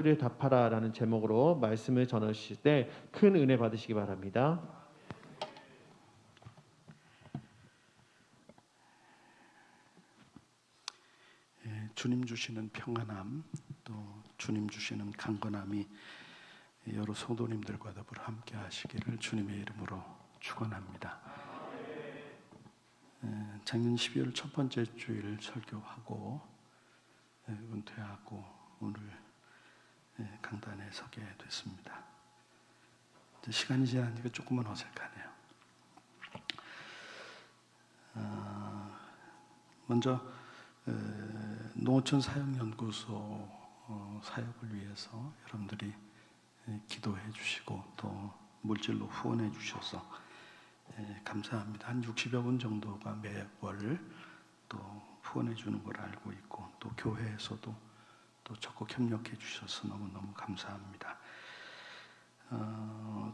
를 답하라라는 제목으로 말씀을 전하실 때 큰 은혜 받으시기 바랍니다. 주님 주시는 평안함, 또 주님 주시는 강건함이 여러 성도님들과 더불어 함께 하시기를 주님의 이름으로 축원합니다. 작년 12월 첫 번째 주일 설교하고 은퇴하고 오늘 강단에 서게 됐습니다. 시간이 지나니까 조금은 어색하네요. 먼저 농어촌 사역연구소 사역을 위해서 여러분들이 기도해 주시고 또 물질로 후원해 주셔서 감사합니다. 한 60여 분 정도가 매월 또 후원해 주는 걸 알고 있고 또 교회에서도 또 적극 협력해 주셔서 너무너무 감사합니다.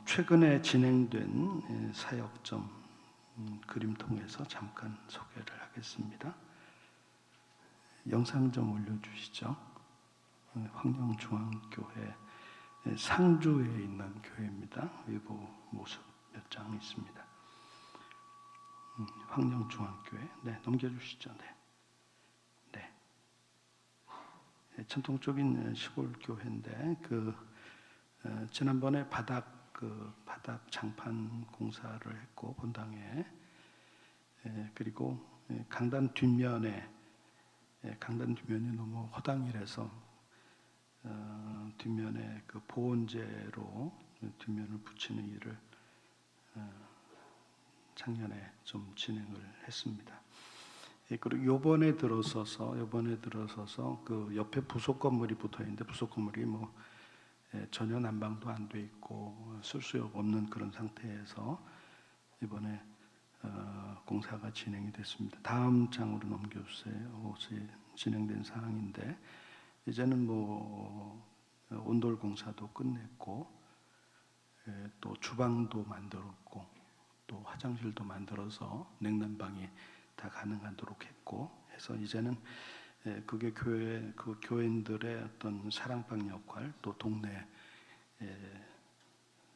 최근에 진행된 사역점 그림통에서 잠깐 소개를 하겠습니다. 영상 좀 올려주시죠. 황령중앙교회 상주에 있는 교회입니다. 외부 모습 몇 장 있습니다. 황령중앙교회, 네, 넘겨주시죠. 네. 전통적인 시골 교회인데 지난번에 바닥 장판 공사를 했고 본당에 그리고 강단 뒷면이 너무 허당이라서 뒷면에 그 보온재로 뒷면을 붙이는 일을 작년에 좀 진행을 했습니다. 그리고 요번에 들어서서 그 옆에 부속 건물이 붙어 있는데 부속 건물이 전혀 난방도 안 돼 있고 쓸 수 없는 그런 상태에서 이번에 공사가 진행이 됐습니다. 다음 장으로 넘겨주세요. 진행된 사항인데 이제는 온돌 공사도 끝냈고 또 주방도 만들었고 또 화장실도 만들어서 냉난방이 다 가능하도록 했고 해서 이제는 그게 교인들의 어떤 사랑방 역할 또 동네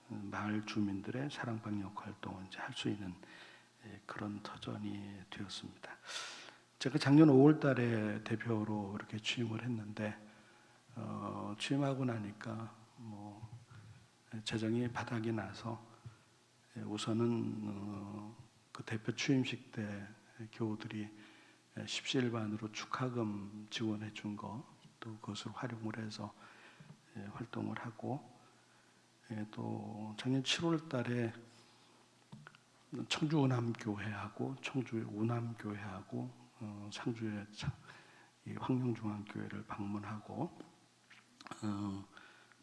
마을 주민들의 사랑방 역할도 이제 할 수 있는 그런 터전이 되었습니다. 제가 작년 5월달에 대표로 이렇게 취임을 했는데 취임하고 나니까 재정이 바닥이 나서 우선은 그 대표 취임식 때 교우들이 십시일반으로 축하금 지원해 준 거 또 그것을 활용을 해서 활동을 하고 또 작년 7월달에 청주 운암교회하고 청주의 운암교회하고 상주의 황령중앙교회를 방문하고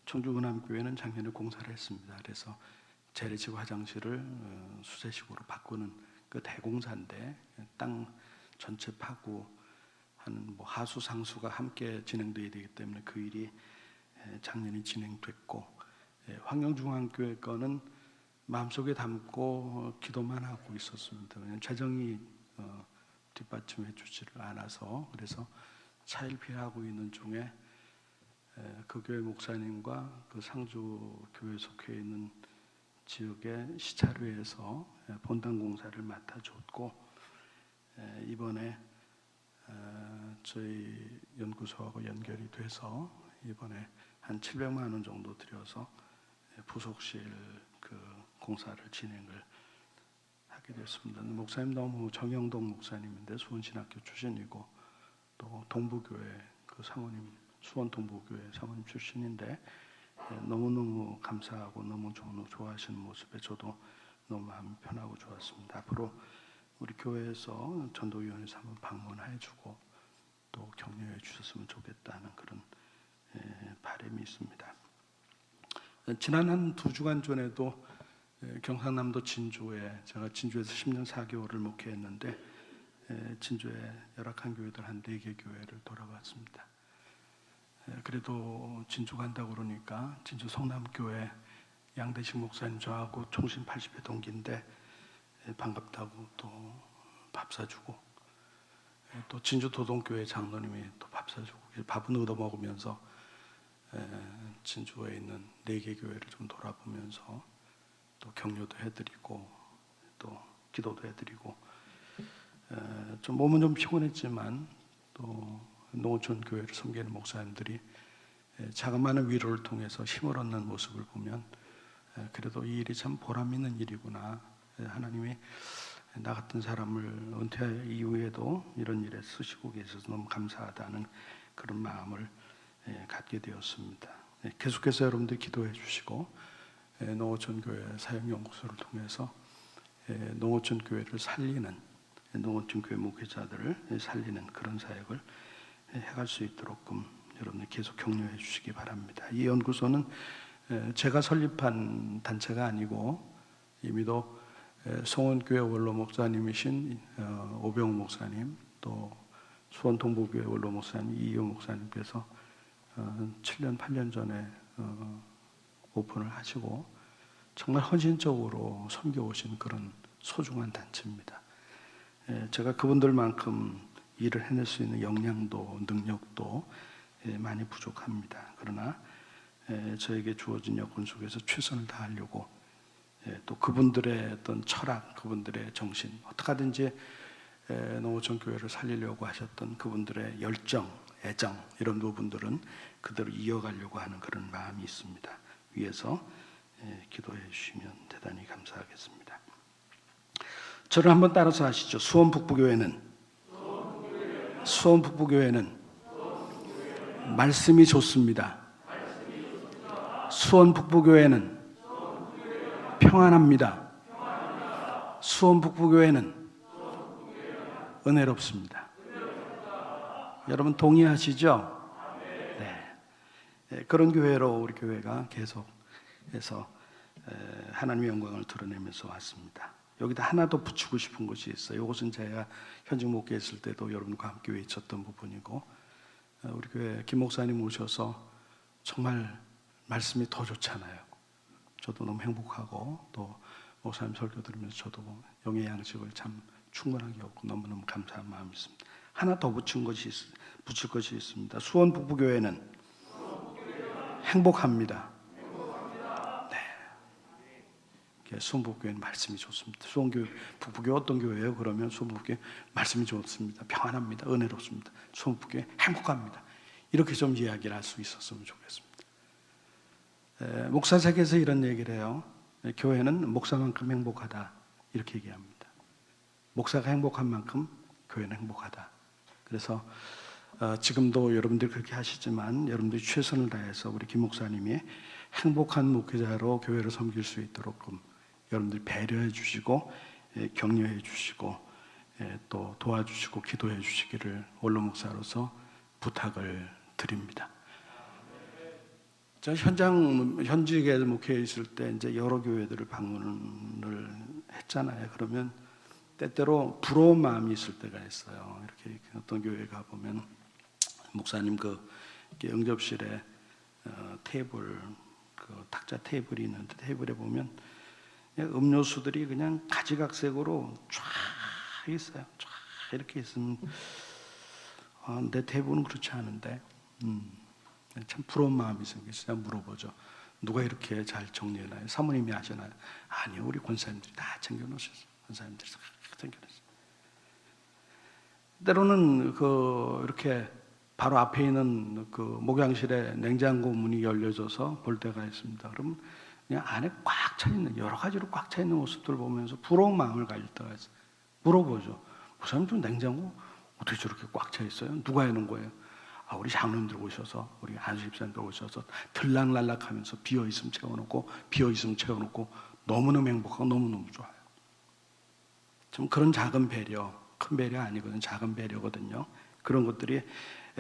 청주 운암교회는 작년에 공사를 했습니다. 그래서 재래식 화장실을 수세식으로 바꾸는 그 대공사인데 땅 전체 파고 하는 하수 상수가 함께 진행돼야 되기 때문에 그 일이 작년에 진행됐고 황령중앙교회 거는 마음속에 담고 기도만 하고 있었습니다. 왜냐하면 재정이 뒷받침해 주지를 않아서 그래서 차일피하고 있는 중에 그 교회 목사님과 그 상주 교회 속해 있는 지역의 시찰회에서 본당 공사를 맡아줬고 이번에 저희 연구소하고 연결이 돼서 이번에 한 700만 원 정도 들여서 부속실 그 공사를 진행을 하게 됐습니다. 목사님 너무 정영동 목사님인데 수원신학교 출신이고 또 동부교회 그 사모님 수원 동부교회 사모님 출신인데 너무너무 감사하고 너무 좋아하시는 모습에 저도 너무 마음이 편하고 좋았습니다. 앞으로 우리 교회에서 전도위원회에서 한번 방문해주고 또 격려해 주셨으면 좋겠다는 그런 바람이 있습니다. 지난 한 2주간 전에도 경상남도 진주에 제가 진주에서 10년 4개월을 목회했는데 진주에 열악한 교회들 한 4개 교회를 돌아봤습니다. 그래도 진주 간다고 그러니까 진주 성남교회 양대식 목사님 저하고 총신 80회 동기인데 반갑다고 또 밥 사주고 또 진주 도동교회 장로님이 또 밥 사주고 밥은 얻어 먹으면서 진주에 있는 4개 교회를 좀 돌아보면서 또 격려도 해드리고 또 기도도 해드리고 좀 몸은 좀 피곤했지만 또 농어촌 교회를 섬기는 목사님들이 자그마한 위로를 통해서 힘을 얻는 모습을 보면 그래도 이 일이 참 보람 있는 일이구나. 하나님이 나 같은 사람을 은퇴 이후에도 이런 일에 쓰시고 계셔서 너무 감사하다는 그런 마음을 갖게 되었습니다. 계속해서 여러분들 기도해 주시고 농어촌 교회 사역연구소를 통해서 농어촌 교회를 살리는 농어촌 교회 목회자들을 살리는 그런 사역을 해갈 수 있도록 여러분들 계속 격려해 주시기 바랍니다. 이 연구소는 제가 설립한 단체가 아니고 이미도 송원교회 원로 목사님이신 오병우 목사님, 또 수원 동부교회 원로 목사님 이희호 목사님께서 7년 8년 전에 오픈을 하시고 정말 헌신적으로 섬겨오신 그런 소중한 단체입니다. 제가 그분들만큼 일을 해낼 수 있는 역량도 능력도 많이 부족합니다. 그러나 저에게 주어진 여건 속에서 최선을 다하려고 또 그분들의 어떤 철학, 그분들의 정신, 어떻게 하든지 농어촌 교회를 살리려고 하셨던 그분들의 열정, 애정 이런 부분들은 그대로 이어가려고 하는 그런 마음이 있습니다. 위에서 기도해 주시면 대단히 감사하겠습니다. 저를 한번 따라서 하시죠. 수원 북부교회는 말씀이 좋습니다. 수원 북부교회는 평안합니다. 수원 북부교회는 은혜롭습니다. 여러분 동의하시죠? 네. 그런 교회로 우리 교회가 계속해서 하나님의 영광을 드러내면서 왔습니다. 여기다 하나 더 붙이고 싶은 것이 있어요. 이것은 제가 현직 목회했을 때도 여러분과 함께 외쳤던 부분이고, 우리 교회 김 목사님 오셔서 정말 말씀이 더 좋잖아요. 저도 너무 행복하고 또 목사님 설교 들으면서 저도 영의 양식을 참 충분하게 얻고 너무너무 감사한 마음이 있습니다. 하나 더 붙일 것이 있습니다. 수원 북부교회는 행복합니다. 네. 수원 북부교회는 말씀이 좋습니다. 수원 북부교회 어떤 교회예요? 그러면 수원 북부교회 말씀이 좋습니다. 평안합니다. 은혜롭습니다. 수원 북부교회 행복합니다. 이렇게 좀 이야기를 할 수 있었으면 좋겠습니다. 목사석에서 이런 얘기를 해요. 교회는 목사만큼 행복하다 이렇게 얘기합니다. 목사가 행복한 만큼 교회는 행복하다. 그래서 지금도 여러분들 그렇게 하시지만 여러분들이 최선을 다해서 우리 김 목사님이 행복한 목회자로 교회를 섬길 수 있도록 여러분들 배려해 주시고 격려해 주시고 또 도와주시고 기도해 주시기를 원로 목사로서 부탁을 드립니다. 저 현직에 목회에 있을 때 이제 여러 교회들을 방문을 했잖아요. 그러면 때때로 부러운 마음이 있을 때가 있어요. 이렇게 어떤 교회 가 보면 목사님 응접실에 테이블 탁자 테이블이 있는데 테이블에 보면 음료수들이 그냥 가지각색으로 쫙 있어요. 쫙 이렇게 있으면 내 테이블은 그렇지 않은데. 참 부러운 마음이 생겼어요. 물어보죠. 누가 이렇게 잘 정리해놔요? 사모님이 하시나요? 아니요, 우리 권사님들이 다 챙겨놓으셨어요. 권사님들이 다 챙겨놨어요. 때로는 이렇게 바로 앞에 있는 목양실에 냉장고 문이 열려져서 볼 때가 있습니다. 그러면 그냥 안에 꽉 차 있는 여러 가지로 꽉 차 있는 모습들을 보면서 부러운 마음을 가질 때가 있어요. 물어보죠. 목사님 냉장고 어떻게 저렇게 꽉 차 있어요? 누가 해놓은 거예요? 우리 장로님들 오셔서 우리 안수 집사님들 오셔서 들락날락하면서 비어있으면 채워놓고 비어있으면 채워놓고 너무너무 행복하고 너무너무 좋아요. 좀 그런 작은 배려, 큰 배려 아니거든요. 작은 배려거든요. 그런 것들이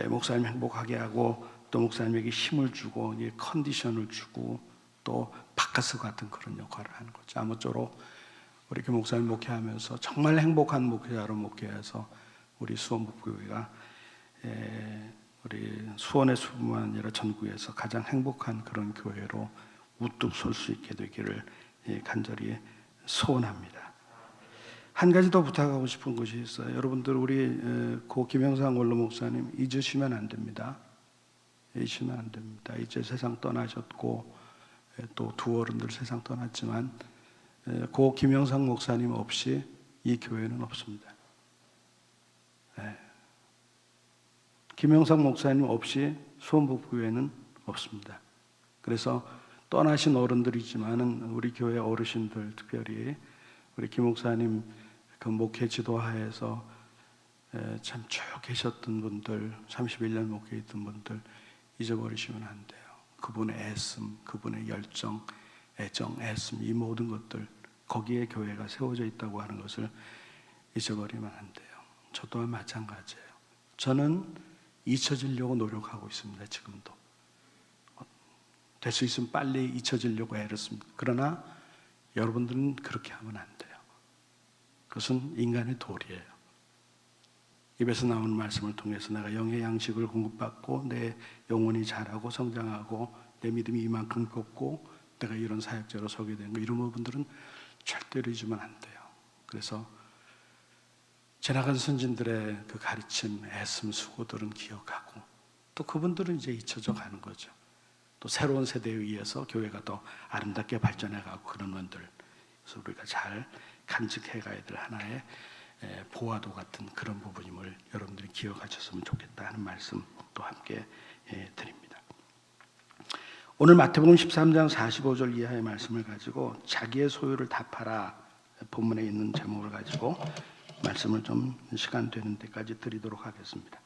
목사님 행복하게 하고 또 목사님에게 힘을 주고 컨디션을 주고 또 바카스 같은 그런 역할을 하는 거죠. 아무쪼록 우리 그 목사님 목회하면서 정말 행복한 목회자로 목회해서 우리 수원 북부교회가 우리 수원에서뿐만 아니라 전국에서 가장 행복한 그런 교회로 우뚝 설 수 있게 되기를 간절히 소원합니다. 한 가지 더 부탁하고 싶은 것이 있어요. 여러분들 우리 고 김영상 원로 목사님 잊으시면 안 됩니다. 이시면 안 됩니다. 이제 세상 떠나셨고 또 두 어른들 세상 떠났지만 고 김영상 목사님 없이 이 교회는 없습니다. 김영상 목사님 없이 수원북교회는 없습니다. 그래서 떠나신 어른들이지만은 우리 교회 어르신들, 특별히 우리 김 목사님 그 목회 지도하에서 참 쭉 계셨던 분들, 31년 목회했던 분들 잊어버리시면 안 돼요. 그분의 애씀, 그분의 열정, 애정, 애씀, 이 모든 것들, 거기에 교회가 세워져 있다고 하는 것을 잊어버리면 안 돼요. 저 또한 마찬가지예요. 저는 잊혀지려고 노력하고 있습니다. 지금도 될 수 있으면 빨리 잊혀지려고 애를 씁니다. 그러나 여러분들은 그렇게 하면 안 돼요. 그것은 인간의 도리예요. 입에서 나오는 말씀을 통해서 내가 영의 양식을 공급받고 내 영혼이 자라고 성장하고 내 믿음이 이만큼 컸고 내가 이런 사역자로 서게 된 거, 이런 부분들은 절대로 잊으면 안 돼요. 그래서 지나간 선진들의 그 가르침, 애씀, 수고들은 기억하고 또 그분들은 이제 잊혀져 가는 거죠. 또 새로운 세대에 의해서 교회가 더 아름답게 발전해가고 그런 분들, 그래서 우리가 잘 간직해 가야 될 하나의 보화도 같은 그런 부분임을 여러분들이 기억하셨으면 좋겠다 하는 말씀 또 함께 드립니다. 오늘 마태복음 13장 45절 이하의 말씀을 가지고 자기의 소유를 다 팔아, 본문에 있는 제목을 가지고 말씀을 좀 시간 되는 데까지 드리도록 하겠습니다.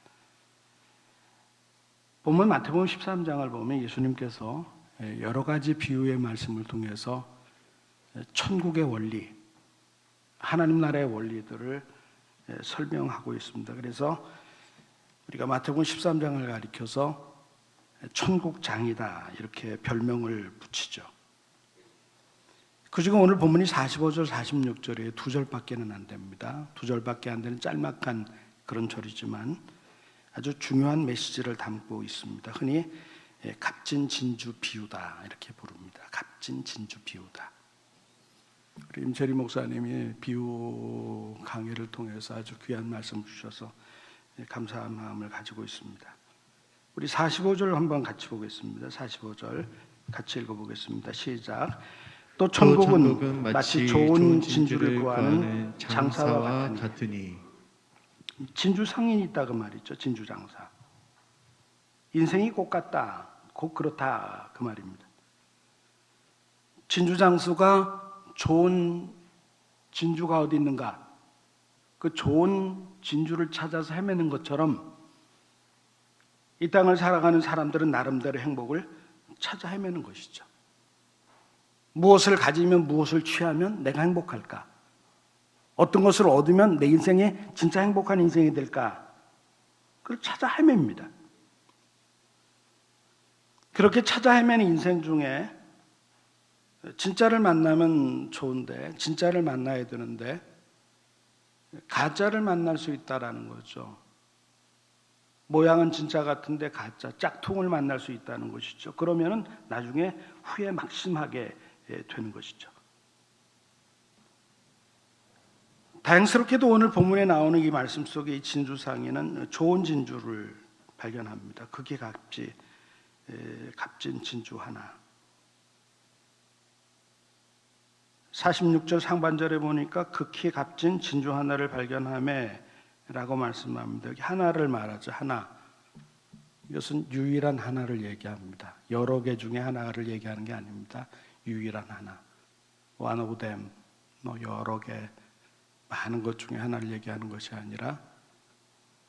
본문 마태복음 13장을 보면 예수님께서 여러 가지 비유의 말씀을 통해서 천국의 원리, 하나님 나라의 원리들을 설명하고 있습니다. 그래서 우리가 마태복음 13장을 가리켜서 천국장이다 이렇게 별명을 붙이죠. 그중에 오늘 본문이 45절, 46절에 두 절밖에는 안 됩니다. 두 절밖에 안 되는 짤막한 그런 절이지만 아주 중요한 메시지를 담고 있습니다. 흔히 값진 진주 비유다 이렇게 부릅니다. 값진 진주 비유다. 우리 임철희 목사님이 비유 강의를 통해서 아주 귀한 말씀 주셔서 감사한 마음을 가지고 있습니다. 우리 45절 한번 같이 보겠습니다. 45절 같이 읽어보겠습니다. 시작. 또 천국은 마치 좋은 진주를 구하는 장사와 같으니. 진주 상인이 있다 그 말이죠. 진주 장사. 인생이 곧 같다, 곧 그렇다 그 말입니다. 진주 장수가 좋은 진주가 어디 있는가? 그 좋은 진주를 찾아서 헤매는 것처럼 이 땅을 살아가는 사람들은 나름대로 행복을 찾아 헤매는 것이죠. 무엇을 가지면, 무엇을 취하면 내가 행복할까? 어떤 것을 얻으면 내 인생에 진짜 행복한 인생이 될까? 그걸 찾아 헤맵니다. 그렇게 찾아 헤매는 인생 중에 진짜를 만나면 좋은데, 진짜를 만나야 되는데 가짜를 만날 수 있다라는 거죠. 모양은 진짜 같은데 가짜, 짝퉁을 만날 수 있다는 것이죠. 그러면은 나중에 후회 막심하게 되는 것이죠. 다행스럽게도 오늘 본문에 나오는 이 말씀 속에 이 진주상인은 좋은 진주를 발견합니다. 극히 값진 진주 하나. 46절 상반절에 보니까 극히 값진 진주 하나를 발견하매 라고 말씀합니다. 여기 하나를 말하죠. 하나. 이것은 유일한 하나를 얘기합니다. 여러 개 중에 하나를 얘기하는 게 아닙니다. 유일한 하나. One of them. 여러 개, 많은 것 중에 하나를 얘기하는 것이 아니라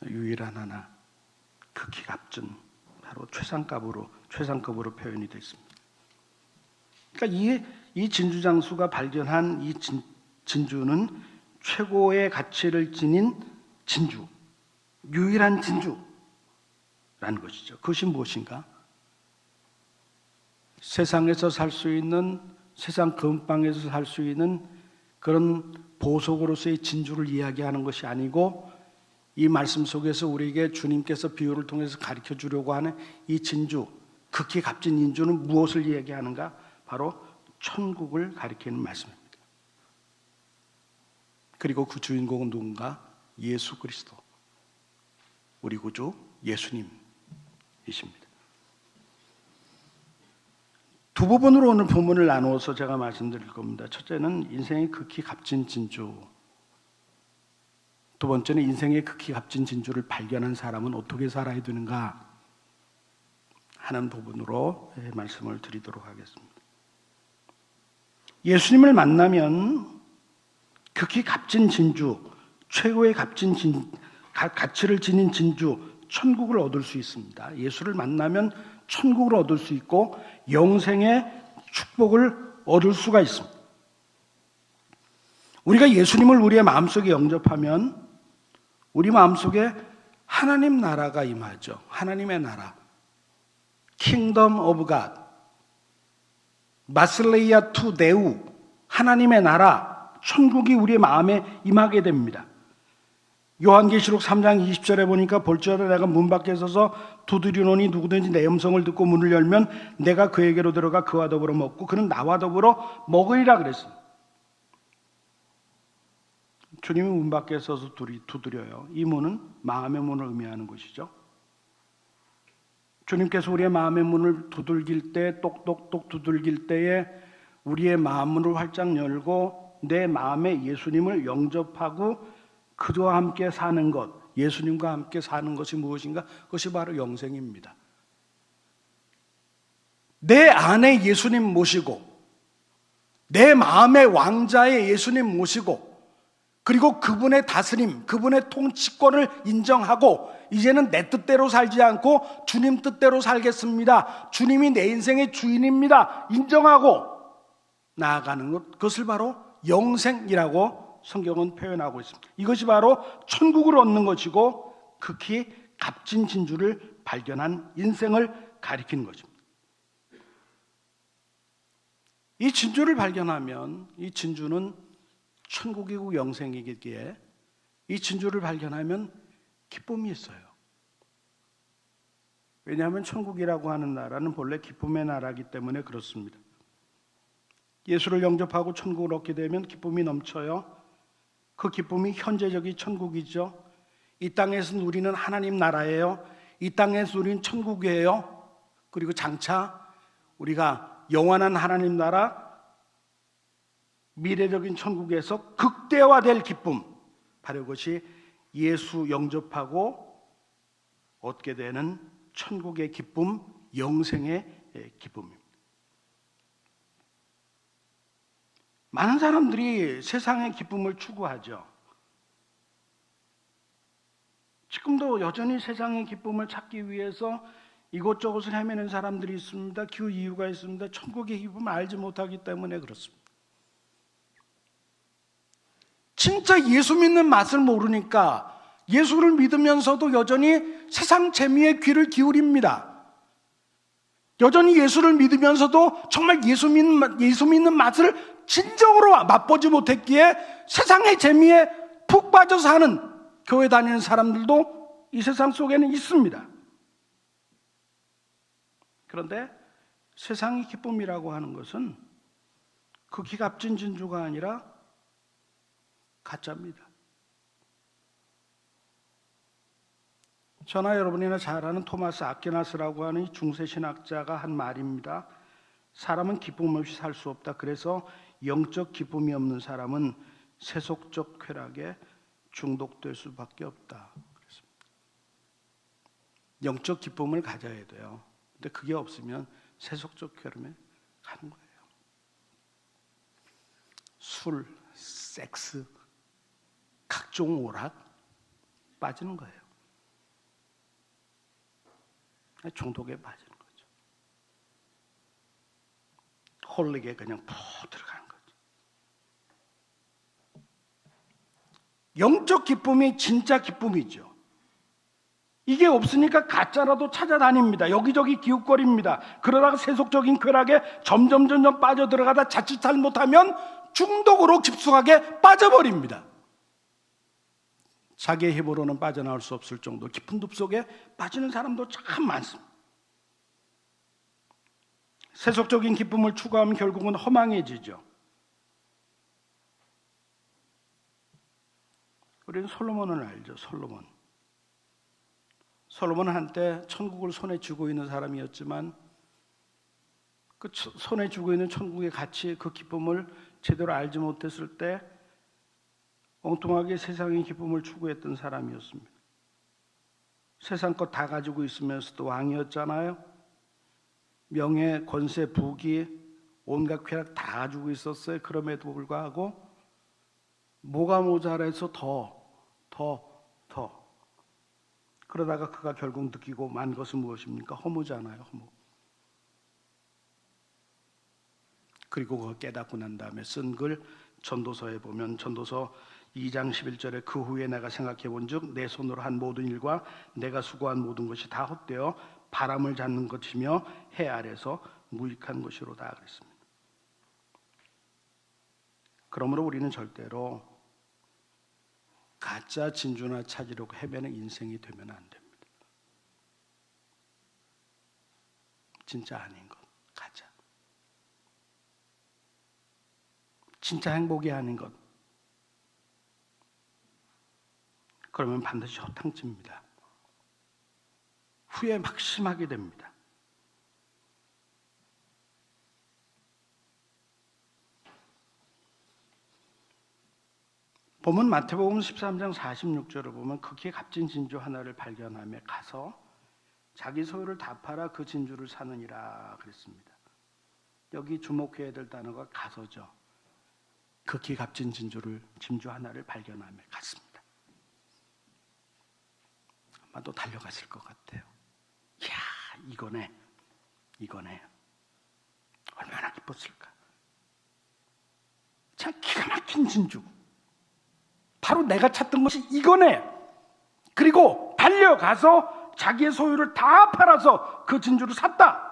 유일한 하나. 극히 값진, 바로 최상급으로 표현이 되어 있습니다. 그러니까 이 진주장수가 발견한 이 진주는 최고의 가치를 지닌 진주, 유일한 진주라는 것이죠. 그것이 무엇인가? 세상에서 살 수 있는, 세상 금방에서 살 수 있는 그런 보석으로서의 진주를 이야기하는 것이 아니고, 이 말씀 속에서 우리에게 주님께서 비유를 통해서 가르쳐 주려고 하는 이 진주, 극히 값진 진주는 무엇을 이야기하는가? 바로 천국을 가리키는 말씀입니다. 그리고 그 주인공은 누군가? 예수 그리스도, 우리 구주 예수님이십니다. 두 부분으로 오늘 본문을 나누어서 제가 말씀드릴 겁니다. 첫째는 인생의 극히 값진 진주, 두 번째는 인생의 극히 값진 진주를 발견한 사람은 어떻게 살아야 되는가 하는 부분으로 말씀을 드리도록 하겠습니다. 예수님을 만나면 극히 값진 진주, 최고의 값진 가치를 지닌 진주, 천국을 얻을 수 있습니다. 예수를 만나면 천국을 얻을 수 있고 영생의 축복을 얻을 수가 있습니다. 우리가 예수님을 우리의 마음속에 영접하면 우리 마음속에 하나님 나라가 임하죠. 하나님의 나라, Kingdom of God, 마슬레이아 투 데우, 하나님의 나라, 천국이 우리의 마음에 임하게 됩니다. 요한계시록 3장 20절에 보니까 볼지어다 내가 문 밖에 서서 두드리노니 누구든지 내 음성을 듣고 문을 열면 내가 그에게로 들어가 그와 더불어 먹고 그는 나와 더불어 먹으리라 그랬습니다. 주님이 문 밖에 서서 두드려요. 이 문은 마음의 문을 의미하는 것이죠. 주님께서 우리의 마음의 문을 두들길 때, 똑똑똑 두들길 때에 우리의 마음문을 활짝 열고 내 마음에 예수님을 영접하고 그와 함께 사는 것, 예수님과 함께 사는 것이 무엇인가? 그것이 바로 영생입니다. 내 안에 예수님 모시고 내 마음의 왕자의 예수님 모시고 그리고 그분의 다스림, 그분의 통치권을 인정하고 이제는 내 뜻대로 살지 않고 주님 뜻대로 살겠습니다. 주님이 내 인생의 주인입니다. 인정하고 나아가는 것, 그것을 바로 영생이라고 성경은 표현하고 있습니다. 이것이 바로 천국을 얻는 것이고 극히 값진 진주를 발견한 인생을 가리키는 것입니다. 이 진주를 발견하면 이 진주는 천국이고 영생이기에 이 진주를 발견하면 기쁨이 있어요. 왜냐하면 천국이라고 하는 나라는 본래 기쁨의 나라이기 때문에 그렇습니다. 예수를 영접하고 천국을 얻게 되면 기쁨이 넘쳐요. 그 기쁨이 현재적인 천국이죠. 이 땅에서는 우리는 하나님 나라예요. 이 땅에서 우리는 천국이에요. 그리고 장차 우리가 영원한 하나님 나라, 미래적인 천국에서 극대화될 기쁨, 바로 그것이 예수 영접하고 얻게 되는 천국의 기쁨, 영생의 기쁨입니다. 많은 사람들이 세상의 기쁨을 추구하죠. 지금도 여전히 세상의 기쁨을 찾기 위해서 이곳저곳을 헤매는 사람들이 있습니다. 그 이유가 있습니다. 천국의 기쁨을 알지 못하기 때문에 그렇습니다. 진짜 예수 믿는 맛을 모르니까 예수를 믿으면서도 여전히 세상 재미에 귀를 기울입니다. 여전히 예수를 믿으면서도 정말 예수 믿는 맛을 진정으로 맛보지 못했기에 세상의 재미에 푹 빠져 사는 교회 다니는 사람들도 이 세상 속에는 있습니다. 그런데 세상의 기쁨이라고 하는 것은 극히 값진 진주가 아니라 가짜입니다. 저나 여러분이나 잘 아는 토마스 아퀴나스라고 하는 중세 신학자가 한 말입니다. 사람은 기쁨 없이 살 수 없다. 그래서 영적 기쁨이 없는 사람은 세속적 쾌락에 중독될 수밖에 없다. 그랬습니다. 영적 기쁨을 가져야 돼요. 근데 그게 없으면 세속적 쾌락에 가는 거예요. 술, 섹스, 각종 오락 빠지는 거예요. 중독에 빠지는 거죠. 홀릭에 그냥 푹 들어가는 거죠. 영적 기쁨이 진짜 기쁨이죠. 이게 없으니까 가짜라도 찾아다닙니다. 여기저기 기웃거립니다. 그러다가 세속적인 쾌락에 점점 빠져들어가다 자칫 잘못하면 중독으로 깊숙하게 빠져버립니다. 자기의 힘으로는 빠져나올 수 없을 정도 깊은 늪 속에 빠지는 사람도 참 많습니다. 세속적인 기쁨을 추구하면 결국은 허망해지죠. 우리는 솔로몬을 알죠. 솔로몬은 한때 천국을 손에 쥐고 있는 사람이었지만 그 손에 쥐고 있는 천국의 가치, 그 기쁨을 제대로 알지 못했을 때 엉뚱하게 세상의 기쁨을 추구했던 사람이었습니다. 세상 것 다 가지고 있으면서도 왕이었잖아요. 명예, 권세, 부귀, 온갖 쾌락 다 가지고 있었어요. 그럼에도 불구하고 뭐가 모자라서 더. 그러다가 그가 결국 느끼고 만 것은 무엇입니까? 허무잖아요. 허무. 그리고 그거 깨닫고 난 다음에 쓴 글 전도서에 보면 전도서 2장 11절에 그 후에 내가 생각해 본즉 내 손으로 한 모든 일과 내가 수고한 모든 것이 다 헛되어 바람을 잡는 것이며 해 아래서 무익한 것이로다 그랬습니다. 그러므로 우리는 절대로 가짜 진주나 찾으려고 헤매는 인생이 되면 안 됩니다. 진짜 아닌 것, 가짜. 진짜 행복이 아닌 것. 그러면 반드시 허탕칩니다. 후회 막심하게 됩니다. 보면 마태복음 13장 46절을 보면 극히 값진 진주 하나를 발견하며 가서 자기 소유를 다 팔아 그 진주를 사느니라 그랬습니다. 여기 주목해야 될 단어가 가서죠. 극히 값진 진주 하나를 발견하며 갔습니다. 아마도 달려갔을 것 같아요. 이야, 이거네. 얼마나 기뻤을까. 참 기가 막힌 진주. 바로 내가 찾던 것이 이거네. 그리고 달려가서 자기의 소유를 다 팔아서 그 진주를 샀다.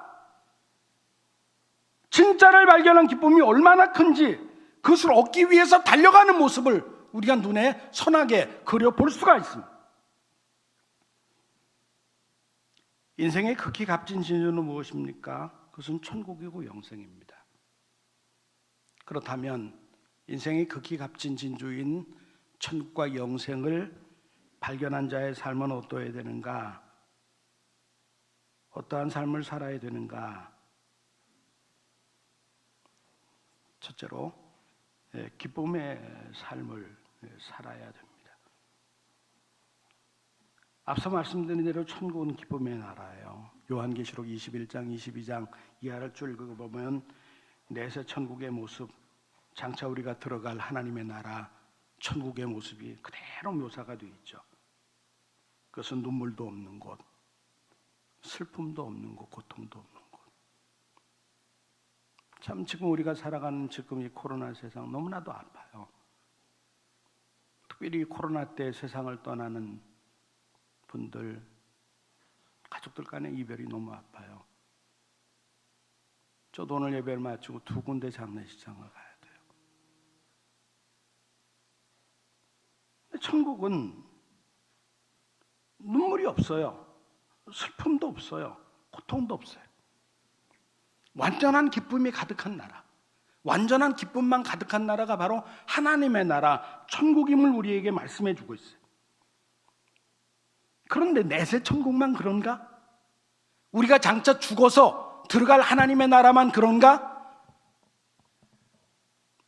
진짜를 발견한 기쁨이 얼마나 큰지 그것을 얻기 위해서 달려가는 모습을 우리가 눈에 선하게 그려볼 수가 있습니다. 인생의 극히 값진 진주는 무엇입니까? 그것은 천국이고 영생입니다. 그렇다면 인생의 극히 값진 진주인 천국과 영생을 발견한 자의 삶은 어떠해야 되는가? 어떠한 삶을 살아야 되는가? 첫째로 기쁨의 삶을 살아야 됩니다. 앞서 말씀드린 대로 천국은 기쁨의 나라예요. 요한계시록 21장, 22장 이하를 쭉 읽어보면 내세 천국의 모습, 장차 우리가 들어갈 하나님의 나라, 천국의 모습이 그대로 묘사가 되어 있죠. 그것은 눈물도 없는 곳, 슬픔도 없는 곳, 고통도 없는 곳. 참 지금 우리가 살아가는 지금 이 코로나 세상 너무나도 아파요. 특별히 코로나 때 세상을 떠나는 분들, 가족들 간의 이별이 너무 아파요. 저도 오늘 예배를 마치고 2군데 장례식장을 가야 돼요. 천국은 눈물이 없어요. 슬픔도 없어요. 고통도 없어요. 완전한 기쁨이 가득한 나라, 완전한 기쁨만 가득한 나라가 바로 하나님의 나라, 천국임을 우리에게 말씀해 주고 있어요. 그런데 내세 천국만 그런가? 우리가 장차 죽어서 들어갈 하나님의 나라만 그런가?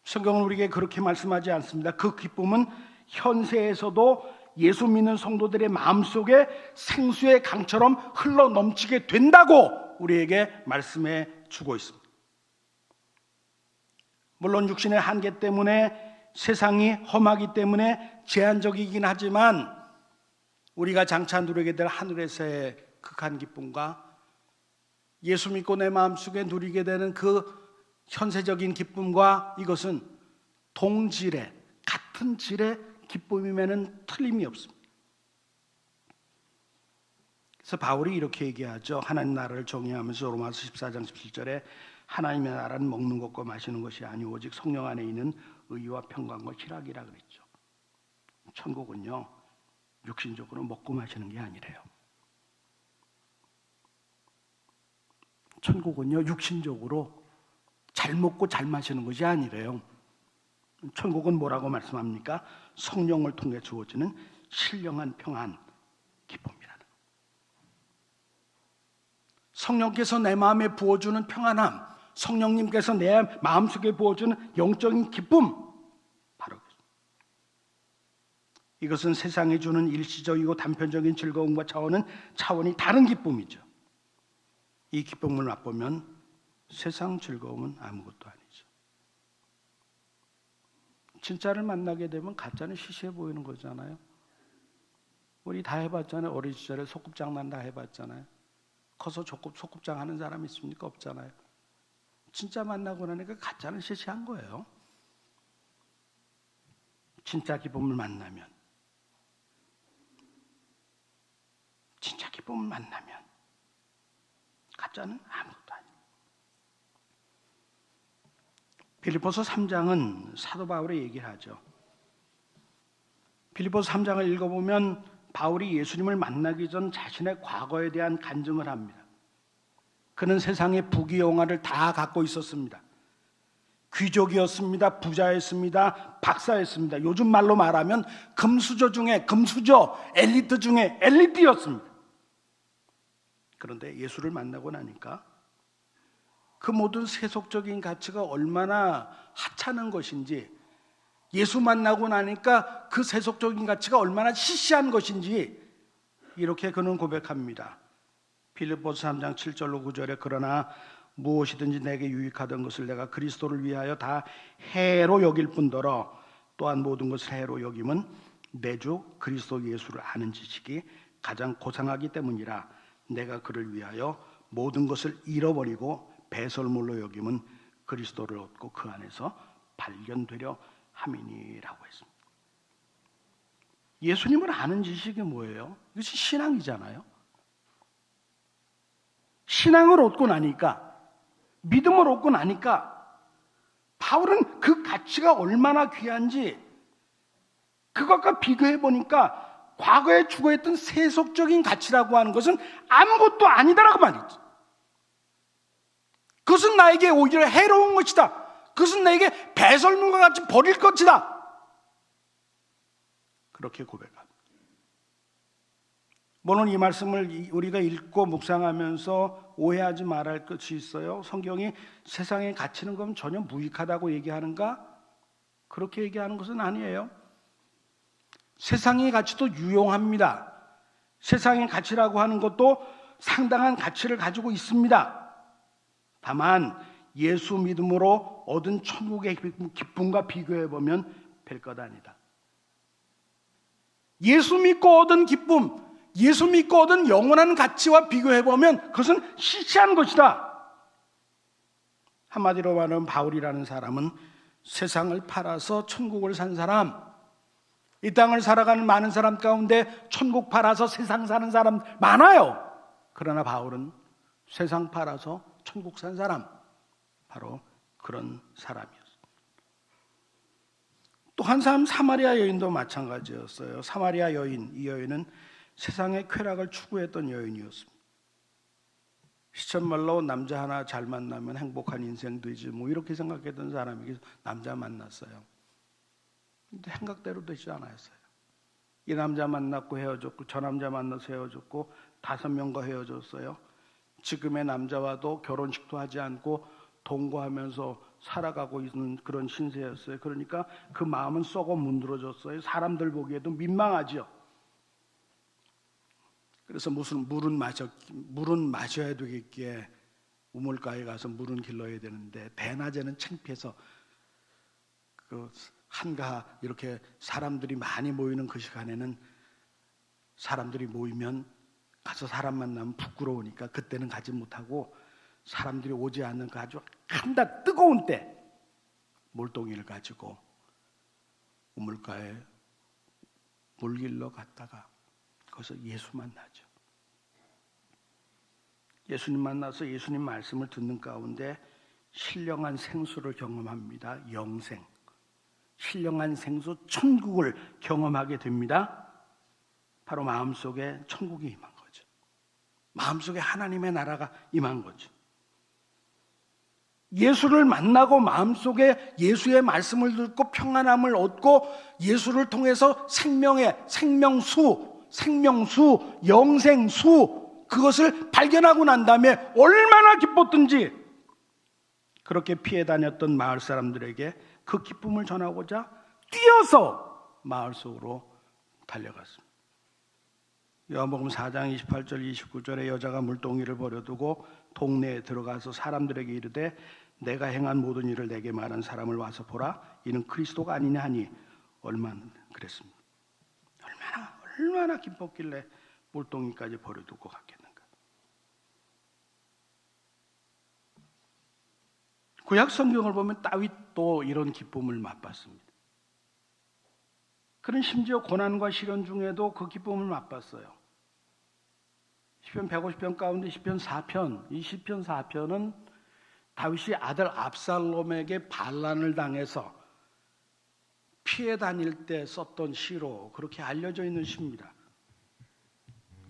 성경은 우리에게 그렇게 말씀하지 않습니다. 그 기쁨은 현세에서도 예수 믿는 성도들의 마음속에 생수의 강처럼 흘러 넘치게 된다고 우리에게 말씀해 주고 있습니다. 물론 육신의 한계 때문에 세상이 험하기 때문에 제한적이긴 하지만 우리가 장차 누리게 될 하늘에서의 극한 기쁨과 예수 믿고 내 마음속에 누리게 되는 그 현세적인 기쁨과 이것은 동질의 같은 질의 기쁨임에는 틀림이 없습니다. 그래서 바울이 이렇게 얘기하죠. 하나님 나라를 정의하면서 로마서 14장 17절에 하나님의 나라는 먹는 것과 마시는 것이 아니오 오직 성령 안에 있는 의와 평강과 희락이라 그랬죠. 천국은요 육신적으로 먹고 마시는 게 아니래요. 천국은요 육신적으로 잘 먹고 잘 마시는 것이 아니래요. 천국은 뭐라고 말씀합니까? 성령을 통해 주어지는 신령한 평안, 기쁨이라는. 성령께서 내 마음에 부어주는 평안함, 성령님께서 내 마음속에 부어주는 영적인 기쁨, 바로 이것은 세상이 주는 일시적이고 단편적인 즐거움과 차원이 다른 기쁨이죠. 이 기쁨을 맛보면 세상 즐거움은 아무것도 아니죠. 진짜를 만나게 되면 가짜는 시시해 보이는 거잖아요. 우리 다 해봤잖아요. 어린 시절에 소꿉장난 다 해봤잖아요. 커서 소꿉장 하는 사람 있습니까? 없잖아요. 진짜 만나고 나니까 가짜는 시시한 거예요. 진짜 기쁨을 만나면, 진짜 기쁨을 만나면 가짜는 아무것도 아니에요. 빌립보서 3장은 사도 바울의 얘기를 하죠. 빌립보서 3장을 읽어보면 바울이 예수님을 만나기 전 자신의 과거에 대한 간증을 합니다. 그는 세상의 부귀영화를 다 갖고 있었습니다. 귀족이었습니다. 부자였습니다. 박사였습니다. 요즘 말로 말하면 금수저 중에 금수저, 엘리트 중에 엘리트였습니다. 그런데 예수를 만나고 나니까 그 모든 세속적인 가치가 얼마나 하찮은 것인지, 예수 만나고 나니까 그 세속적인 가치가 얼마나 시시한 것인지 이렇게 그는 고백합니다. 빌립보서 3장 7절로 9절에 그러나 무엇이든지 내게 유익하던 것을 내가 그리스도를 위하여 다 해로 여길 뿐더러 또한 모든 것을 해로 여김은 내 주 그리스도 예수를 아는 지식이 가장 고상하기 때문이라. 내가 그를 위하여 모든 것을 잃어버리고 배설물로 여김은 그리스도를 얻고 그 안에서 발견되려 함이니라고 했습니다. 예수님을 아는 지식이 뭐예요? 이것이 신앙이잖아요. 신앙을 얻고 나니까, 믿음을 얻고 나니까 바울은 그 가치가 얼마나 귀한지 그것과 비교해 보니까 과거에 추구했던 세속적인 가치라고 하는 것은 아무것도 아니다라고 말했죠. 그것은 나에게 오히려 해로운 것이다. 그것은 나에게 배설물과 같이 버릴 것이다. 그렇게 고백합니다. 물론 이 말씀을 우리가 읽고 묵상하면서 오해하지 말아야 할 것이 있어요. 성경이 세상의 가치는 그럼 전혀 무익하다고 얘기하는가? 그렇게 얘기하는 것은 아니에요. 세상의 가치도 유용합니다. 세상의 가치라고 하는 것도 상당한 가치를 가지고 있습니다. 다만 예수 믿음으로 얻은 천국의 기쁨과 비교해보면 별것 아니다. 예수 믿고 얻은 기쁨, 예수 믿고 얻은 영원한 가치와 비교해보면 그것은 시시한 것이다. 한마디로 말하면 바울이라는 사람은 세상을 팔아서 천국을 산 사람, 이 땅을 살아가는 많은 사람 가운데 천국 팔아서 세상 사는 사람 많아요. 그러나 바울은 세상 팔아서 천국 산 사람, 바로 그런 사람이었어요. 또 한 사람 사마리아 여인도 마찬가지였어요. 사마리아 여인, 이 여인은 세상의 쾌락을 추구했던 여인이었습니다. 시쳇말로 남자 하나 잘 만나면 행복한 인생 되지 뭐 이렇게 생각했던 사람이 남자 만났어요. 근데 생각대로 되지 않았어요. 이 남자 만났고 헤어졌고 저 남자 만나서 헤어졌고 5명과 헤어졌어요. 지금의 남자와도 결혼식도 하지 않고 동거하면서 살아가고 있는 그런 신세였어요. 그러니까 그 마음은 썩어 문드러졌어요. 사람들 보기에도 민망하죠. 그래서 무슨 물은 마셔야 되겠기에 우물가에 가서 물은 길러야 되는데 대낮에는 창피해서 그 한가 이렇게 사람들이 많이 모이는 그 시간에는 사람들이 모이면 가서 사람 만나면 부끄러우니까 그때는 가지 못하고 사람들이 오지 않는 그 아주 한낮 뜨거운 때 물동이를 가지고 우물가에 물 길러 갔다가 거기서 예수 만나죠. 예수님 만나서 예수님 말씀을 듣는 가운데 신령한 생수를 경험합니다. 영생, 신령한 생수 천국을 경험하게 됩니다. 바로 마음속에 천국이 임한 거죠. 마음속에 하나님의 나라가 임한 거죠. 예수를 만나고 마음속에 예수의 말씀을 듣고 평안함을 얻고 예수를 통해서 생명의 생명수, 영생수 그것을 발견하고 난 다음에 얼마나 기뻤든지 그렇게 피해 다녔던 마을 사람들에게 그 기쁨을 전하고자 뛰어서 마을 속으로 달려갔습니다. 요한복음 4장 28절 29절에 여자가 물동이를 버려두고 동네에 들어가서 사람들에게 이르되 내가 행한 모든 일을 내게 말한 사람을 와서 보라, 이는 그리스도가 아니냐 하니 얼마나 그랬습니다. 얼마나 기뻤길래 물동이까지 버려두고 갔겠는가. 구약 성경을 보면 다윗도 이런 기쁨을 맛봤습니다. 그는 심지어 고난과 시련 중에도 그 기쁨을 맛봤어요. 시편 150편 가운데 시편 4편, 이 시편 4편은 다윗이 아들 압살롬에게 반란을 당해서 피해 다닐 때 썼던 시로 그렇게 알려져 있는 시입니다.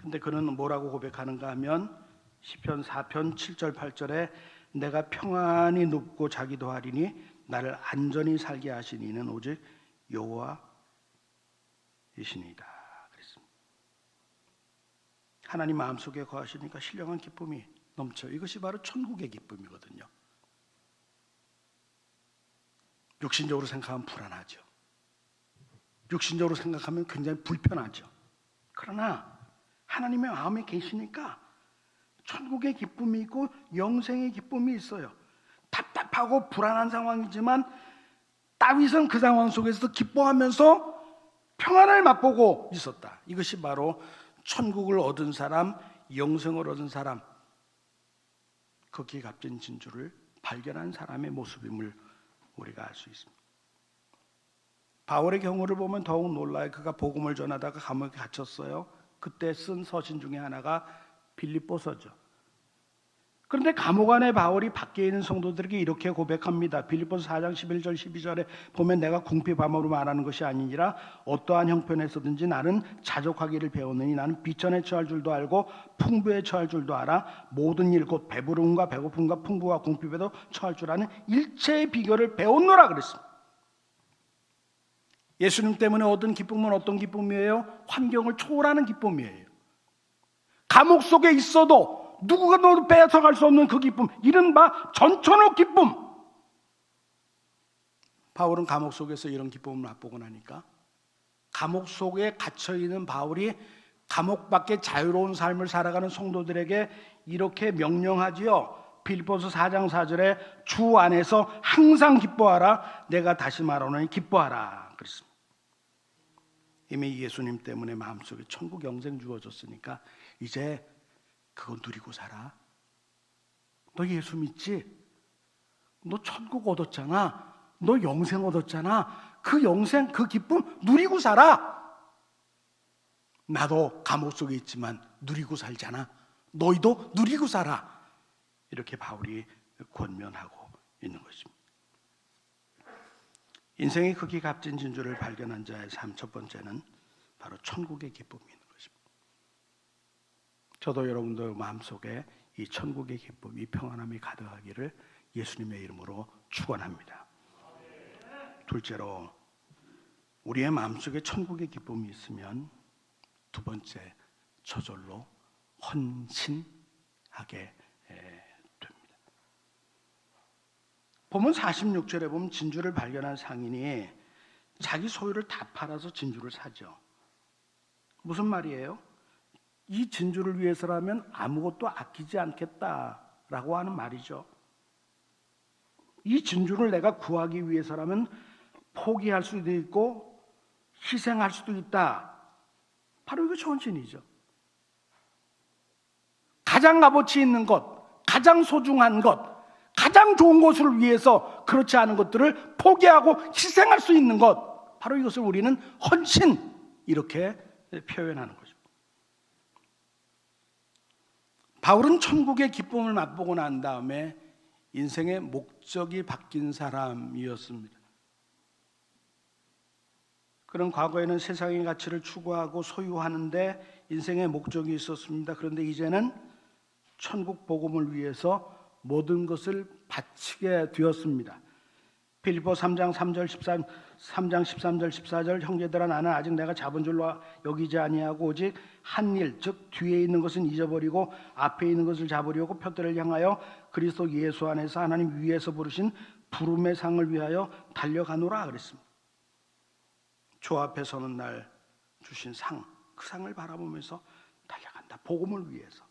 근데 그는 뭐라고 고백하는가 하면 시편 4편 7절 8절에 내가 평안히 눕고 자기도 하리니 나를 안전히 살게 하신 이는 오직 여호와이시니이다 그랬습니다. 하나님 마음속에 거하시니까 신령한 기쁨이 넘쳐. 이것이 바로 천국의 기쁨이거든요. 육신적으로 생각하면 불안하죠. 육신적으로 생각하면 굉장히 불편하죠. 그러나 하나님의 마음에 계시니까 천국의 기쁨이 있고 영생의 기쁨이 있어요. 답답하고 불안한 상황이지만 다윗은 그 상황 속에서 기뻐하면서 평안을 맛보고 있었다. 이것이 바로 천국을 얻은 사람, 영생을 얻은 사람, 극히 값진 진주를 발견한 사람의 모습임을 우리가 알 수 있습니다. 바울의 경우를 보면 더욱 놀라요. 그가 복음을 전하다가 감옥에 갇혔어요. 그때 쓴 서신 중에 하나가 빌립보서죠. 그런데 감옥 안에 바울이 밖에 있는 성도들에게 이렇게 고백합니다. 빌립보서 4장 11절 12절에 보면 내가 궁핍함으로 말하는 것이 아니니라 어떠한 형편에서든지 나는 자족하기를 배웠느니 나는 비천에 처할 줄도 알고 풍부에 처할 줄도 알아 모든 일 곧 배부름과 배고픔과 풍부와 궁핍에도 처할 줄 아는 일체의 비결을 배웠노라 그랬습니다. 예수님 때문에 얻은 기쁨은 어떤 기쁨이에요? 환경을 초월하는 기쁨이에요. 감옥 속에 있어도 누구가 너도 뺏어갈 수 없는 그 기쁨, 이른바 전천후 기쁨. 바울은 감옥 속에서 이런 기쁨을 맛보고 나니까 감옥 속에 갇혀있는 바울이 감옥 밖에 자유로운 삶을 살아가는 성도들에게 이렇게 명령하지요. 빌립보서 4장 4절에 주 안에서 항상 기뻐하라. 내가 다시 말하노니 기뻐하라 그랬습니다. 이미 예수님 때문에 마음속에 천국 영생 주어졌으니까 이제 그거 누리고 살아. 너 예수 믿지? 너 천국 얻었잖아. 너 영생 얻었잖아. 그 영생, 그 기쁨 누리고 살아. 나도 감옥 속에 있지만 누리고 살잖아. 너희도 누리고 살아. 이렇게 바울이 권면하고 있는 것입니다. 인생의 극히 값진 진주를 발견한 자의 삶 첫 번째는 바로 천국의 기쁨이 있는 것입니다. 저도 여러분들 마음속에 이 천국의 기쁨, 이 평안함이 가득하기를 예수님의 이름으로 축원합니다. 둘째로 우리의 마음속에 천국의 기쁨이 있으면 두 번째 저절로 헌신하게 됩니다. 보면 46절에 보면 진주를 발견한 상인이 자기 소유를 다 팔아서 진주를 사죠. 무슨 말이에요? 이 진주를 위해서라면 아무것도 아끼지 않겠다라고 하는 말이죠. 이 진주를 내가 구하기 위해서라면 포기할 수도 있고 희생할 수도 있다. 바로 이거 헌신이죠. 가장 값어치 있는 것, 가장 소중한 것, 가장 좋은 것을 위해서 그렇지 않은 것들을 포기하고 희생할 수 있는 것, 바로 이것을 우리는 헌신 이렇게 표현하는 것입니다. 바울은 천국의 기쁨을 맛보고 난 다음에 인생의 목적이 바뀐 사람이었습니다. 그런 과거에는 세상의 가치를 추구하고 소유하는데 인생의 목적이 있었습니다. 그런데 이제는 천국 복음을 위해서 모든 것을 바치게 되었습니다. 빌립보 3장 13절 14절 형제들아 나는 아직 내가 잡은 줄로 여기지 아니하고 오직 한 일 즉 뒤에 있는 것은 잊어버리고 앞에 있는 것을 잡으려고 표대를 향하여 그리스도 예수 안에서 하나님 위에서 부르신 부름의 상을 위하여 달려가노라 그랬습니다. 주 앞에 서는 날 주신 상, 그 상을 바라보면서 달려간다. 복음을 위해서.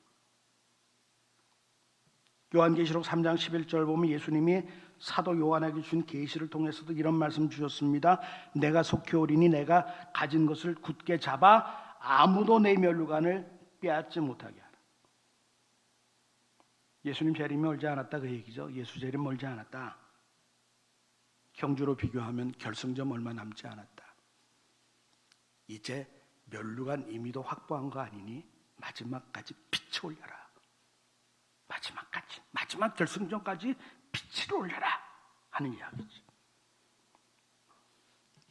요한계시록 3장 11절 보면 예수님이 사도 요한에게 준 계시를 통해서도 이런 말씀 주셨습니다. 내가 속히 오리니 내가 가진 것을 굳게 잡아 아무도 내 면류관을 빼앗지 못하게 하라. 예수님 재림이 멀지 않았다 그 얘기죠. 예수 재림 멀지 않았다. 경주로 비교하면 결승점 얼마 남지 않았다. 이제 면류관 임의도 확보한 거 아니니 마지막까지 빛을 올려라. 마지막 결승전까지 빛을 올려라 하는 이야기지.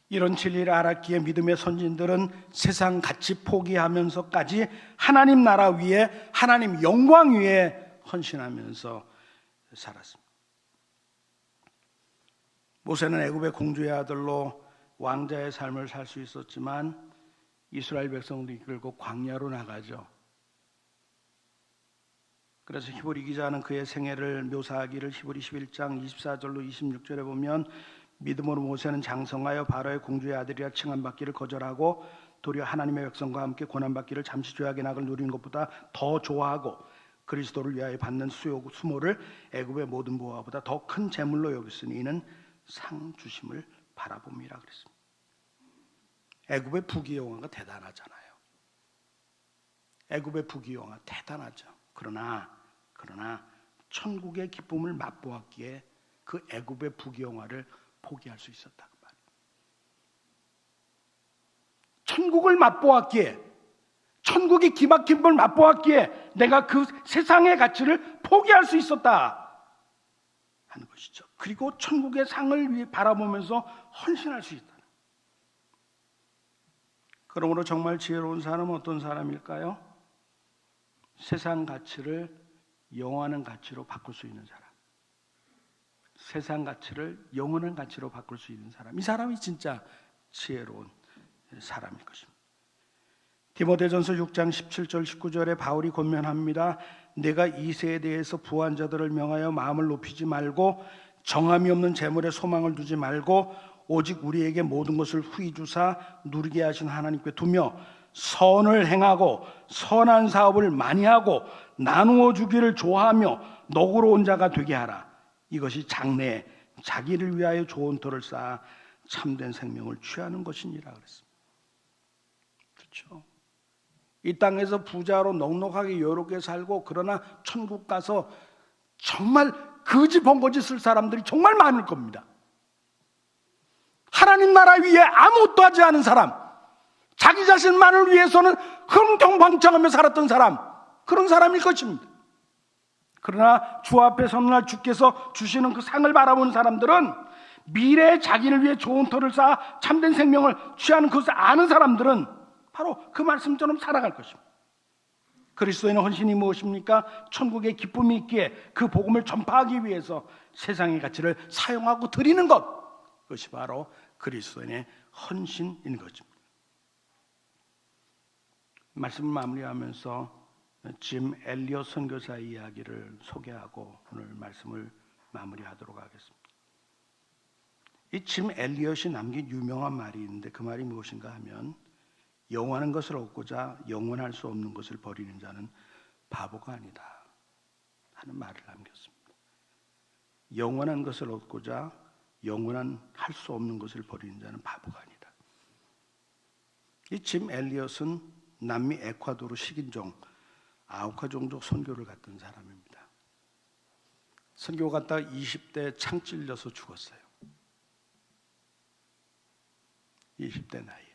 이런 진리를 알았기에 믿음의 선진들은 세상 가치 포기하면서까지 하나님 나라 위에 하나님 영광 위에 헌신하면서 살았습니다. 모세는 애굽의 공주의 아들로 왕자의 삶을 살 수 있었지만 이스라엘 백성도 이끌고 광야로 나가죠. 그래서 히브리 기자는 그의 생애를 묘사하기를 히브리 11장 24절로 26절에 보면 믿음으로 모세는 장성하여 바로의 공주의 아들이라 칭함받기를 거절하고 도리어 하나님의 백성과 함께 고난받기를 잠시 죄악의 낙을 누리는 것보다 더 좋아하고 그리스도를 위하여 받는 수모를 애굽의 모든 보화보다 더 큰 재물로 여겼으니 이는 상 주심을 바라봅니다 그랬습니다. 애굽의 부귀영화가 대단하잖아요. 애굽의 부귀영화 대단하죠. 그러나 천국의 기쁨을 맛보았기에 그 애굽의 부귀영화를 포기할 수 있었다 그 말이에요. 천국을 맛보았기에, 천국의 기쁨을 맛보았기에 내가 그 세상의 가치를 포기할 수 있었다 하는 것이죠. 그리고 천국의 상을 바라보면서 헌신할 수 있다. 그러므로 정말 지혜로운 사람은 어떤 사람일까요? 세상 가치를 영원한 가치로 바꿀 수 있는 사람. 세상 가치를 영원한 가치로 바꿀 수 있는 사람. 이 사람이 진짜 지혜로운 사람일 것입니다. 디모데전서 6장 17절 19절에 바울이 권면합니다. 내가 이 세대에서 부한 자들을 명하여 마음을 높이지 말고 정함이 없는 재물에 소망을 두지 말고 오직 우리에게 모든 것을 후히 주사 누리게 하신 하나님께 두며 선을 행하고 선한 사업을 많이 하고 나누어 주기를 좋아하며 너그러운 자가 되게 하라. 이것이 장래에 자기를 위하여 좋은 터를 쌓아 참된 생명을 취하는 것이니라 그랬습니다. 그렇죠? 이 땅에서 부자로 넉넉하게 여롭게 살고 그러나 천국 가서 정말 거지 번거지 쓸 사람들이 정말 많을 겁니다. 하나님 나라 위에 아무것도 하지 않은 사람, 자기 자신만을 위해서는 흥청망청하며 살았던 사람, 그런 사람일 것입니다. 그러나 주 앞에 서는 날 주께서 주시는 그 상을 바라보는 사람들은 미래에 자기를 위해 좋은 터를 쌓아 참된 생명을 취하는 것을 아는 사람들은 바로 그 말씀처럼 살아갈 것입니다. 그리스도인의 헌신이 무엇입니까? 천국의 기쁨이 있기에 그 복음을 전파하기 위해서 세상의 가치를 사용하고 드리는 것, 그것이 바로 그리스도인의 헌신인 것입니다. 말씀을 마무리하면서 짐 엘리엇 선교사의 이야기를 소개하고 오늘 말씀을 마무리하도록 하겠습니다. 이 짐 엘리엇이 남긴 유명한 말이 있는데 그 말이 무엇인가 하면 영원한 것을 얻고자 영원할 수 없는 것을 버리는 자는 바보가 아니다 하는 말을 남겼습니다. 영원한 것을 얻고자 영원한 할 수 없는 것을 버리는 자는 바보가 아니다. 이 짐 엘리엇은 남미 에콰도르 식인종 아우카 종족 선교를 갔던 사람입니다. 선교 갔다가 20대 창 찔려서 죽었어요. 20대 나이에.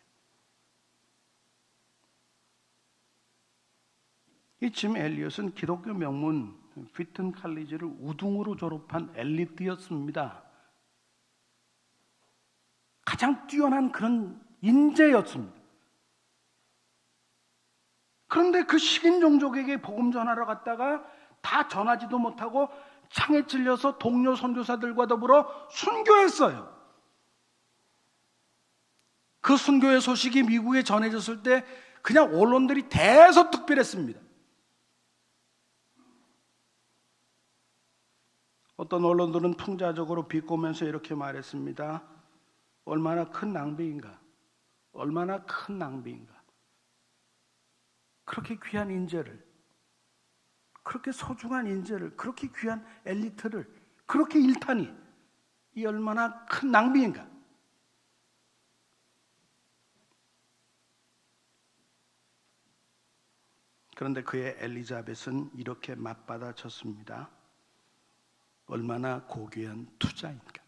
이 짐 엘리엇은 기독교 명문 휘튼 칼리지를 우등으로 졸업한 엘리트였습니다. 가장 뛰어난 그런 인재였습니다. 그런데 그 식인 종족에게 복음 전하러 갔다가 다 전하지도 못하고 창에 찔려서 동료 선교사들과 더불어 순교했어요. 그 순교의 소식이 미국에 전해졌을 때 그냥 언론들이 대서특필했습니다. 어떤 언론들은 풍자적으로 비꼬면서 이렇게 말했습니다. 얼마나 큰 낭비인가. 얼마나 큰 낭비인가. 그렇게 귀한 인재를, 그렇게 소중한 인재를, 그렇게 귀한 엘리트를 그렇게 일타니 이 얼마나 큰 낭비인가. 그런데 그의 엘리자벳은 이렇게 맞받아쳤습니다. 얼마나 고귀한 투자인가.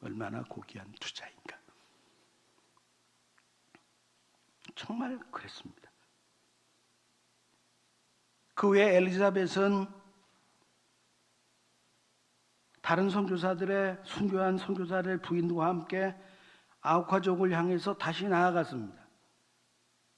얼마나 고귀한 투자인가. 정말 그랬습니다. 그 후에 엘리자벳은 다른 선교사들의 순교한 선교사들 부인과 함께 아우카족을 향해서 다시 나아갔습니다.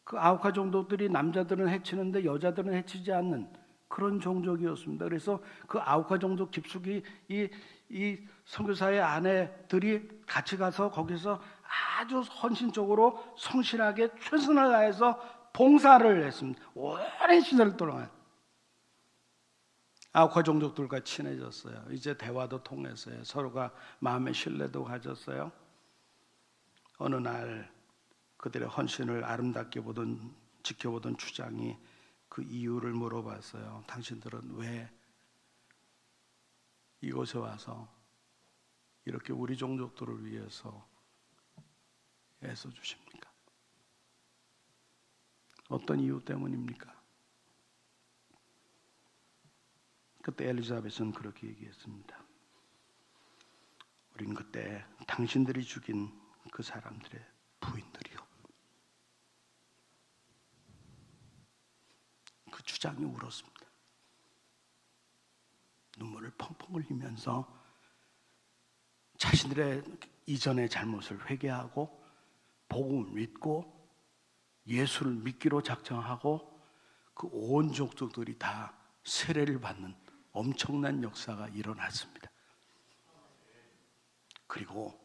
그 아우카 종족들이 남자들은 해치는데 여자들은 해치지 않는 그런 종족이었습니다. 그래서 그 아우카 종족 깊숙이 이 선교사의 아내들이 같이 가서 거기서 아주 헌신적으로 성실하게 최선을 다해서 봉사를 했습니다. 오랜 시절 동안 아우카 종족들과 친해졌어요. 이제 대화도 통했어요. 서로가 마음의 신뢰도 가졌어요. 어느 날 그들의 헌신을 아름답게 지켜보던 추장이 그 이유를 물어봤어요. 당신들은 왜 이곳에 와서 이렇게 우리 종족들을 위해서 애써주십니까? 어떤 이유 때문입니까? 그때 엘리자벳은 그렇게 얘기했습니다. 우린 그때 당신들이 죽인 그 사람들의 부인들이요. 그 주장이 울었습니다. 눈물을 펑펑 흘리면서 자신들의 이전의 잘못을 회개하고 복음을 믿고 예수를 믿기로 작정하고 그 온 족속들이 다 세례를 받는 엄청난 역사가 일어났습니다. 그리고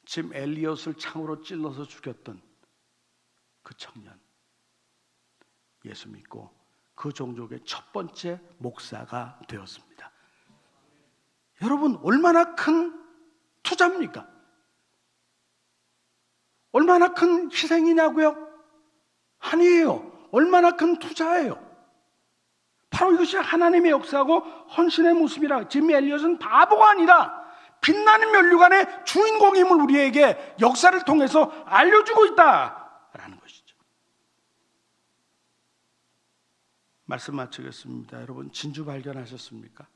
짐 엘리엇을 창으로 찔러서 죽였던 그 청년, 예수 믿고 그 종족의 첫 번째 목사가 되었습니다. 여러분, 얼마나 큰 투자입니까? 얼마나 큰 희생이냐고요? 아니에요. 얼마나 큰 투자예요. 바로 이것이 하나님의 역사하고 헌신의 모습이라. 짐 엘리엇은 바보가 아니라 빛나는 면류관의 주인공임을 우리에게 역사를 통해서 알려주고 있다라는 것이죠. 말씀 마치겠습니다. 여러분, 진주 발견하셨습니까?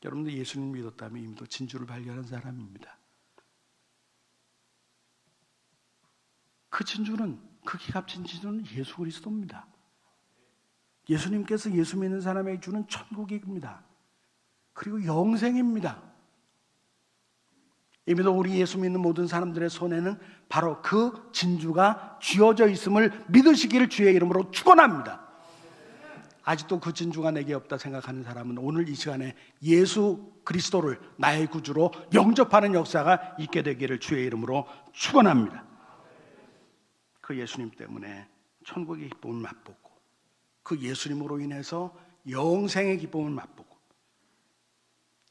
여러분들 예수님 믿었다면 이미도 진주를 발견한 사람입니다. 그 진주는, 그 기값진 진주는 예수 그리스도입니다. 예수님께서 예수 믿는 사람에게 주는 천국입니다. 그리고 영생입니다. 이미도 우리 예수 믿는 모든 사람들의 손에는 바로 그 진주가 쥐어져 있음을 믿으시기를 주의 이름으로 축원합니다. 아직도 그 진주가 내게 없다 생각하는 사람은 오늘 이 시간에 예수 그리스도를 나의 구주로 영접하는 역사가 있게 되기를 주의 이름으로 축원합니다. 그 예수님 때문에 천국의 기쁨을 맛보고 그 예수님으로 인해서 영생의 기쁨을 맛보고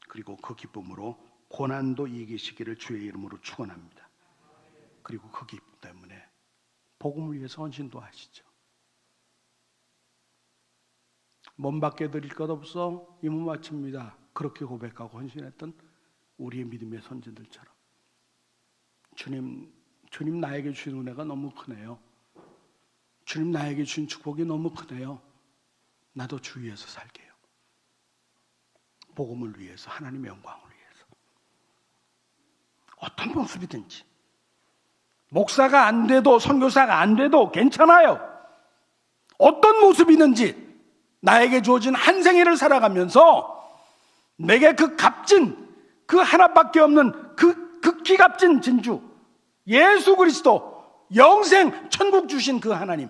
그리고 그 기쁨으로 고난도 이기시기를 주의 이름으로 축원합니다. 그리고 그 기쁨 때문에 복음을 위해서 헌신도 하시죠. 몸 밖에 드릴 것 없어 이 몸 바칩니다. 그렇게 고백하고 헌신했던 우리의 믿음의 선진들처럼 주님 나에게 주신 은혜가 너무 크네요. 주님 나에게 주신 축복이 너무 크네요. 나도 주 위해서 살게요. 복음을 위해서, 하나님의 영광을 위해서. 어떤 모습이든지 목사가 안 돼도 선교사가 안 돼도 괜찮아요. 어떤 모습이든지 나에게 주어진 한 생애를 살아가면서 내게 그 값진, 그 하나밖에 없는 그 극히 값진 진주 예수 그리스도, 영생 천국 주신 그 하나님,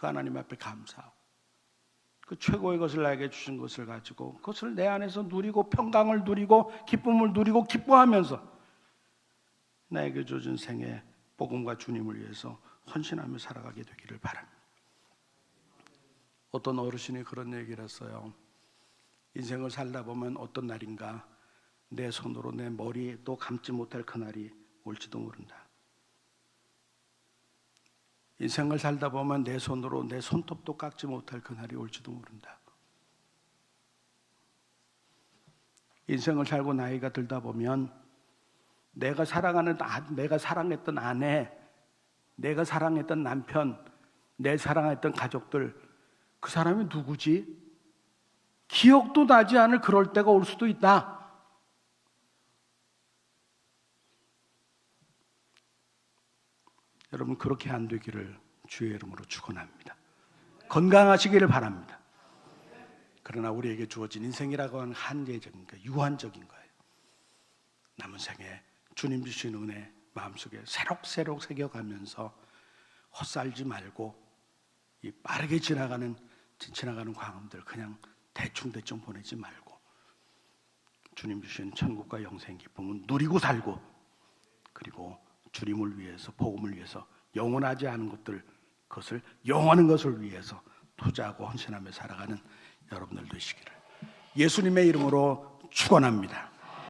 그 하나님 앞에 감사하고 그 최고의 것을 나에게 주신 것을 가지고 그것을 내 안에서 누리고 평강을 누리고 기쁨을 누리고 기뻐하면서 나에게 주어진 생애 복음과 주님을 위해서 헌신하며 살아가게 되기를 바랍니다. 어떤 어르신이 그런 얘기를 했어요. 인생을 살다 보면 어떤 날인가 내 손으로 내 머리도 감지 못할 그날이 올지도 모른다. 인생을 살다 보면 내 손으로 내 손톱도 깎지 못할 그날이 올지도 모른다. 인생을 살고 나이가 들다 보면 내가 사랑했던 아내, 내가 사랑했던 남편, 내 사랑했던 가족들, 그 사람이 누구지? 기억도 나지 않을 그럴 때가 올 수도 있다. 여러분 그렇게 안 되기를 주의 이름으로 축원합니다. 건강하시기를 바랍니다. 그러나 우리에게 주어진 인생이라고 하는 한계적인 거예요. 유한적인 거예요. 남은 생에 주님 주신 은혜 마음속에 새록새록 새겨가면서 헛살지 말고 이 빠르게 지나가는 광음들 그냥 대충 보내지 말고 주님 주신 천국과 영생 기쁨은 누리고 살고 그리고 주님을 위해서 복음을 위해서 영원하지 않은 것들 그것을 영원한 것을 위해서 투자하고 헌신하며 살아가는 여러분들 되시기를 예수님의 이름으로 축원합니다.